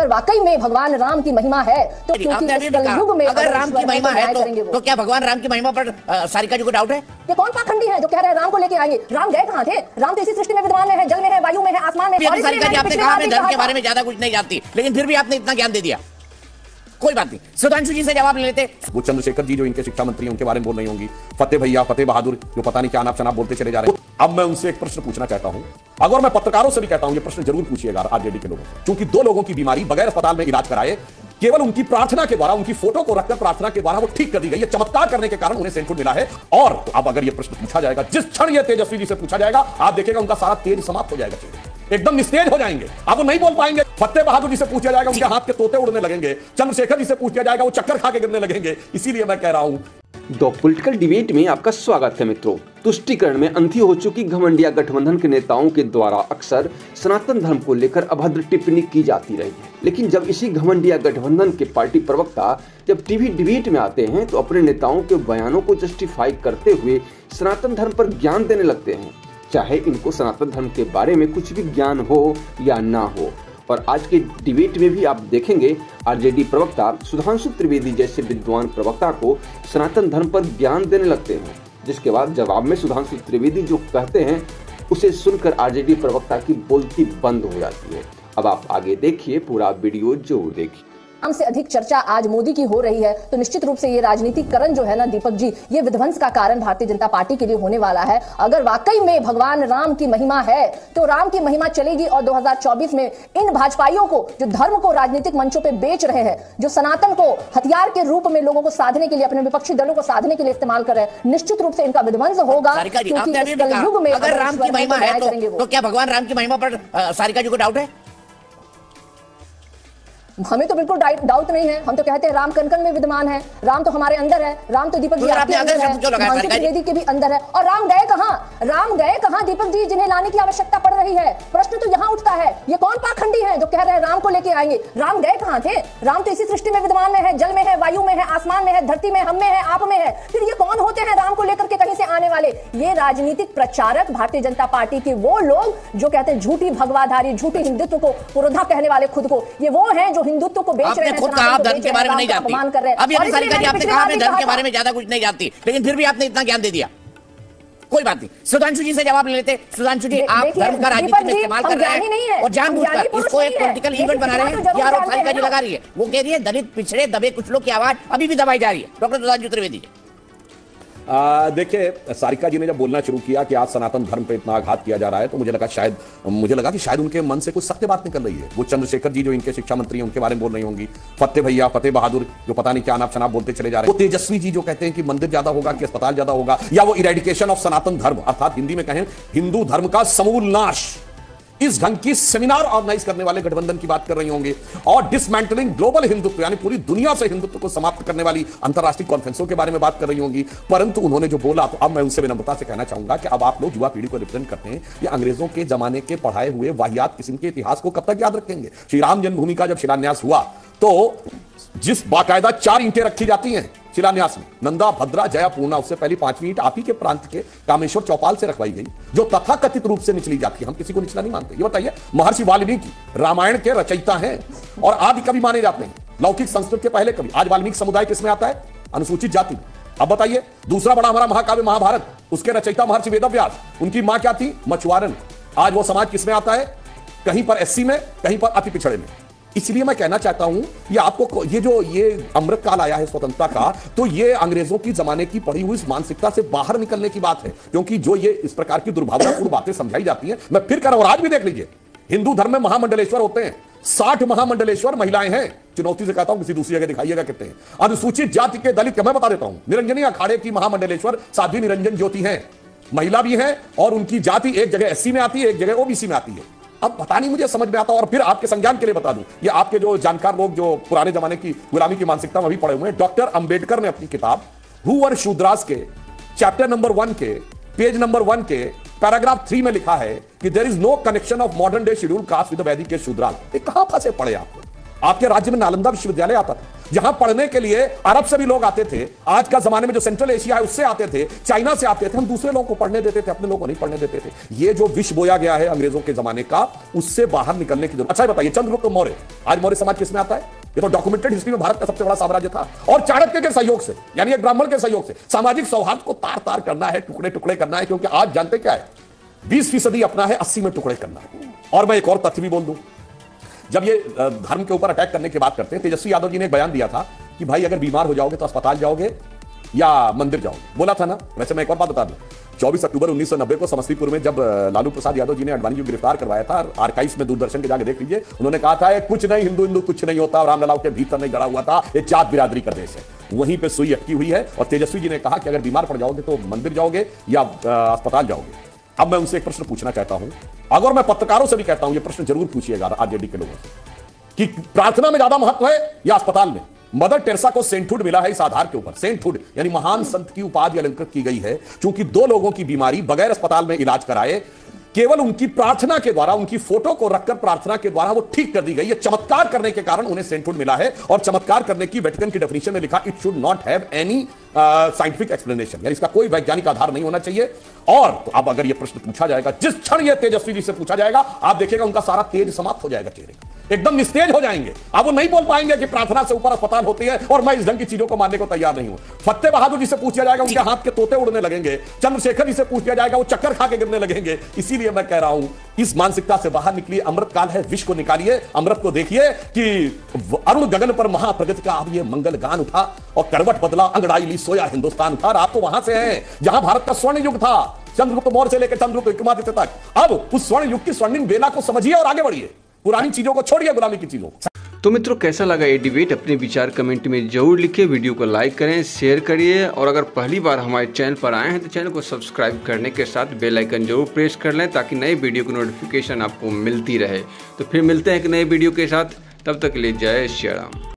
वाकई में भगवान राम की महिमा है तो क्योंकि इस कलयुग में अगर राम की महिमा है तो क्या भगवान राम की महिमा पर सारिका जी को डाउट है? ये कौन पाखंडी है जो कह रहे हैं राम को लेके आएंगे? राम गए कहाँ थे? राम तो इसी सृष्टि में विद्यमान है, जल में है, वायु में है, आसमान में। सारिका जी आपने कहा मैं धर्म के बारे में ज्यादा कुछ नहीं जानती, लेकिन फिर भी आपने इतना ज्ञान दे दिया। कोई बात नहीं, सुधांशु जी से जवाब ले लेते। वो चंद्रशेखर जी जो इनके शिक्षा मंत्री हैं उनके बारे में बोल रही होंगी, फतेह भैया, फतेह बहादुर जो पता नहीं क्या अनाप शनाप बोलते चले जा रहे हैं। अब मैं उनसे एक प्रश्न पूछना चाहता हूं, अगर मैं पत्रकारों से भी कहता हूं ये प्रश्न जरूर पूछिएगा आरजेडी के लोगों से, क्योंकि 2 लोगों की बीमारी बगैर अस्पताल में इलाज कराए केवल उनकी प्रार्थना के द्वारा, उनकी फोटो को रखकर प्रार्थना के द्वारा वो ठीक कर दी गई। ये चमत्कार करने के कारण उन्हें सेंटूर मिला है। और तो अब अगर ये प्रश्न पूछा जाएगा, जिस क्षण ये तेजस्वी जी से पूछा जाएगा, आप देखिएगा उनका सारा तेज समाप्त हो जाएगा, एकदम निस्तेज हो जाएंगे, आप वो नहीं बोल पाएंगे। फतेह बहादुर जी से पूछा जाएगा, उनके हाथ के तोते उड़ने लगेंगे। चंद्रशेखर जी से पूछा जाएगा, वो चक्कर खा के गिरने लगेंगे। इसीलिए मैं कह रहा हूं, द पॉलिटिकल डिबेट में आपका स्वागत है मित्रों। तुष्टीकरण में अंधी हो चुकी घमंडिया गठबंधन के नेताओं के द्वारा अक्सर सनातन धर्म को लेकर अभद्र टिप्पणी की जाती रही है, लेकिन जब इसी घमंडिया गठबंधन के पार्टी प्रवक्ता जब टीवी डिबेट में आते हैं तो अपने नेताओं के बयानों को जस्टिफाई करते हुए सनातन धर्म पर ज्ञान देने लगते हैं, चाहे इनको सनातन धर्म के बारे में कुछ भी ज्ञान हो या ना हो। और आज के डिबेट में भी आप देखेंगे आरजेडी प्रवक्ता सुधांशु त्रिवेदी जैसे विद्वान प्रवक्ता को सनातन धर्म पर ज्ञान देने लगते हैं, जिसके बाद जवाब में सुधांशु त्रिवेदी जो कहते हैं उसे सुनकर आरजेडी प्रवक्ता की बोलती बंद हो जाती है। अब आप आगे देखिए, पूरा वीडियो जरूर देखिए। राम से अधिक चर्चा आज मोदी की हो रही है तो निश्चित रूप से ये राजनीतिकरण जो है ना दीपक जी, ये विध्वंस का कारण भारतीय जनता पार्टी के लिए होने वाला है। अगर वाकई में भगवान राम की महिमा है तो राम की महिमा चलेगी और 2024 में इन भाजपाइयों को जो धर्म को राजनीतिक मंचों पे बेच रहे हैं, जो सनातन को हथियार के रूप में लोगों को साधने के लिए, अपने विपक्षी दलों को साधने के लिए इस्तेमाल कर रहे हैं, निश्चित रूप से इनका विध्वंस होगा। क्योंकि इस कलयुग में अगर राम की महिमा है तो क्या भगवान राम की महिमा पर सारिका जी को डाउट है? हमें तो बिल्कुल डाउट नहीं है। हम तो कहते हैं राम कण-कण में विद्यमान है, राम तो हमारे अंदर है, राम तो दीपक जी आपके अंदर है, सुधांशु त्रिवेदी के भी अंदर है। और राम गए कहां? राम गए कहां दीपक जी, जिन्हें लाने की आवश्यकता पड़ रही है? प्रश्न तो यहां उठता है, ये कौन पाखंडी है जो कह रहे हैं राम को लेके आएंगे? राम गए कहां थे? राम तो इसी सृष्टि में विद्यमान है, जल में है, वायु में है, आसमान में है, धरती में, हम में है, आप में है। फिर ये कौन होते हैं राम को लेकर के कहीं से आने वाले? ये राजनीतिक प्रचारक, भारतीय जनता पार्टी के वो लोग जो कहते हैं झूठी भगवाधारी, झूठी हिंदुत्व को पुरोधा कहने वाले खुद को, ये वो हैं जो हिंदुत्व को बेच रहे हैं। खुद कहा आप धर्म के बारे में नहीं जानती, अभी सारिका जी आपने कहा मैं धर्म के बारे में ज्यादा कुछ नहीं जानती, लेकिन फिर भी आपने इतना ज्ञान दे दिया। कोई बात नहीं, सुधांशु जी से जवाब ले लेते। सुधांशु जी, आप धर्म का राजनीति में इस्तेमाल कर रहे हैं और जानबूझकर इसको एक पॉलिटिकल इवेंट बना रहे हैं। यार सारिका जी लगा रही है, वो कह रही है दलित, पिछड़े, दबे कुछ लोग की आवाज अभी भी दबाई जा रही है। डॉक्टर सुधांशु त्रिवेदी, देखिए सारिका जी ने जब बोलना शुरू किया कि आज सनातन धर्म पे इतना आघात किया जा रहा है तो मुझे लगा कि शायद उनके मन से कुछ सत्य बात निकल रही है। वो चंद्रशेखर जी जो इनके शिक्षा मंत्री हैं उनके बारे में बोल रही होंगी, फतेह भैया, फतेह बहादुर जो पता नहीं क्या अनाप शनाप बोलते चले जा रहे हैं, वो तेजस्वी जी जो कहते हैं कि मंदिर ज्यादा होगा कि अस्पताल ज्यादा होगा, या वो इरेडिकेशन ऑफ सनातन धर्म अर्थात हिंदी में कहें हिंदू धर्म का समूल नाश, इस ढंग की सेमिनार ऑर्गेनाइज करने वाले गठबंधन की बात कर रही होंगे, और डिसमेंटलिंग ग्लोबल हिंदुत्व यानी पूरी दुनिया से हिंदुत्व को समाप्त करने वाली अंतरराष्ट्रीय कॉन्फ्रेंसों के बारे में बात कर रही होंगी। परंतु उन्होंने जो बोला, तो अब मैं उनसे विनम्रता से कहना चाहूंगा कि अब आप लोग युवा पीढ़ी को रिप्रेजेंट करते हैं, ये अंग्रेजों के जमाने के पढ़ाए हुए वाहियात किस्म के इतिहास को कब तक याद रखेंगे? श्री राम जन्मभूमि का जब शिलान्यास हुआ तो जिस बाकायदा 4 ईंटें रखी जाती हैं शिलान्यास में, नंदा, भद्रा, जया, पूर्णा, उससे पहली 5वीं ईंट आप ही के प्रांत के कामेश्वर चौपाल से रखवाई गई, जो तथाकथित रूप से निचली जाती है। हम किसी को निचला नहीं मानते। ये बताइए, महर्षि वाल्मीकि रामायण के रचयिता हैं और आदि कवि माने जाते हैं, लौकिक संस्कृत के पहले कवि। आज वाल्मीकि समुदाय किसमें आता है? अनुसूचित जाति में। अब बताइए, दूसरा बड़ा हमारा महाकाव्य महाभारत, उसके रचयिता महर्षि वेदव्यास, उनकी मां क्या थी? मछुआरन। आज वो समाज किसमें आता है? कहीं पर एससी में, कहीं पर अति पिछड़े में। इसलिए मैं कहना चाहता हूं, ये आपको ये अमृत काल आया है स्वतंत्रता का, तो ये अंग्रेजों की जमाने की पड़ी हुई इस मानसिकता से बाहर निकलने की बात है, क्योंकि जो ये इस प्रकार की दुर्भावनापूर्ण बातें समझाई जाती हैं, मैं फिर कर, और आज भी देख लीजिए, हिंदू धर्म में महामंडलेश्वर होते हैं, 60 महामंडलेश्वर महिलाएं हैं। चुनौती से कहता हूं किसी दूसरी जगह दिखाइएगा कितने हैं। अनुसूचित जाति के दलित, मैं बता देता हूं, निरंजनी अखाड़े की महामंडलेश्वर साध्वी निरंजन ज्योति हैं, महिला भी हैं, और उनकी जाति एक जगह एससी में आती है, एक जगह ओबीसी में आती है। अब पता नहीं मुझे समझ में आता। और फिर आपके संज्ञान के लिए बता दूं, ये आपके जो जानकार लोग जो पुराने जमाने की गुलामी की मानसिकता में भी पड़े हुए हैं, डॉक्टर अंबेडकर ने अपनी किताब हु वर शूद्रास के चैप्टर नंबर 1 के पेज नंबर 1 के पैराग्राफ 3 में लिखा है कि there is no connection of modern day schedule caste with the Vedic के शूद्रास। कहां फंसे पड़े आप? आपके राज्य में नालंदा विश्वविद्यालय आता था, जहां पढ़ने के लिए अरब से भी लोग आते थे, आज का जमाने में जो सेंट्रल एशिया है उससे आते थे, चाइना से आते थे, हम दूसरे लोगों को पढ़ने देते थे, अपने लोगों को नहीं पढ़ने देते थे। ये जो विष बोया गया है अंग्रेजों के जमाने का, उससे बाहर निकलने की जरूरत। अच्छा बताइए, चंद्रगुप्त मौर्य, आज मौर्य समाज किसमें आता है? ये तो डॉक्यूमेंटेड हिस्ट्री में भारत का सबसे बड़ा साम्राज्य था, और चाणक्य के सहयोग से, यानी एक ब्राह्मण के सहयोग से सामाजिक सौहार्द को तार तार करना है, टुकड़े टुकड़े करना है। क्योंकि आज जानते क्या है, 20% अपना है, 80 में टुकड़े करना है। और मैं एक और तथ्य भी बोल दूं, जब ये धर्म के ऊपर अटैक करने की बात करते हैं, तेजस्वी यादव जी ने एक बयान दिया था कि भाई अगर बीमार हो जाओगे तो अस्पताल जाओगे या मंदिर जाओगे, बोला था ना। वैसे मैं एक और बात बता दूं, 24 अक्टूबर 1990 को समस्तीपुर में जब लालू प्रसाद यादव जी ने अडवाणी जी को गिरफ्तार करवाया था, आर्काइव्स में दूरदर्शन के जाके देख लीजिए, उन्होंने कहा था कुछ नहीं, हिंदू हिंदू कुछ नहीं होता, रामलला के भीतर नहीं गड़ा हुआ था, ये जात बिरादरी का देश है। वहीं पे सुई अटकी हुई है। और तेजस्वी जी ने कहा कि अगर बीमार पड़ जाओगे तो मंदिर जाओगे या अस्पताल जाओगे। अब मैं उनसे एक प्रश्न पूछना चाहता हूं, अगर मैं पत्रकारों से भी कहता हूं, ये प्रश्न जरूर पूछिएगा आरजेडी के लोगों से, कि प्रार्थना में ज्यादा महत्व है या अस्पताल में? मदर टेरेसा को सेंटहुड मिला है इस आधार के ऊपर, सेंटहुड यानी महान संत की उपाधि अलंकृत की गई है, क्योंकि 2 लोगों की बीमारी बगैर अस्पताल में इलाज कराए, केवल उनकी प्रार्थना के द्वारा, उनकी फोटो को रखकर प्रार्थना के द्वारा वो ठीक कर दी गई। ये चमत्कार करने के कारण उन्हें सेंटहुड मिला है। और चमत्कार करने की वेटिकन की डेफिनेशन में लिखा, it should not have any scientific explanation, यानी इसका कोई वैज्ञानिक आधार नहीं होना चाहिए। और तो अब अगर ये प्रश्न पूछा जाएगा, जिस क्षण ये तेजस्वी जी से पूछा जाएगा, आप देखिएगा उनका सारा तेज समाप्त हो जाएगा, चेहरे एकदम निस्तेज हो जाएंगे। अब वो नहीं बोल पाएंगे कि प्रार्थना से ऊपर अस्पताल होती है और मैं इस ढंग की चीजों को मानने को तैयार नहीं हूं। फतेह बहादुर जी से पूछा जाएगा, उनके हाथ के तोते उड़ने लगेंगे। चंद्रशेखर जी से पूछा जाएगा, वो चक्कर खा के गिरने लगेंगे। इसीलिए मैं कह रहा हूं, इस मानसिकता से बाहर निकलिए, अमृत काल है, विष को निकालिए, अमृत को देखिए कि अरुण गगन पर महाप्रगति का अब ये मंगल गान उठा और करवट बदला, अंगड़ाई ली, सोया हिंदुस्तान था। आप तो वहां से हैं जहां भारत का स्वर्ण युग था, चंद्रगुप्त मौर्य से लेकर चंद्रगुप्त विक्रमादित्य तक। अब उस स्वर्ण युग की स्वर्णिम बेला को समझिए और आगे बढ़िए, पुरानी चीजों को छोड़िए, गुलामी की चीजों। तो मित्रों, कैसा लगा ये डिबेट? अपने विचार कमेंट में जरूर लिखिए, वीडियो को लाइक करें, शेयर करिए, और अगर पहली बार हमारे चैनल पर आए हैं तो चैनल को सब्सक्राइब करने के साथ बेल आइकन जरूर प्रेस कर लें, ताकि नए वीडियो की नोटिफिकेशन आपको मिलती रहे। तो फिर मिलते हैं एक नए वीडियो के साथ, तब तक के लिए जय श्री राम।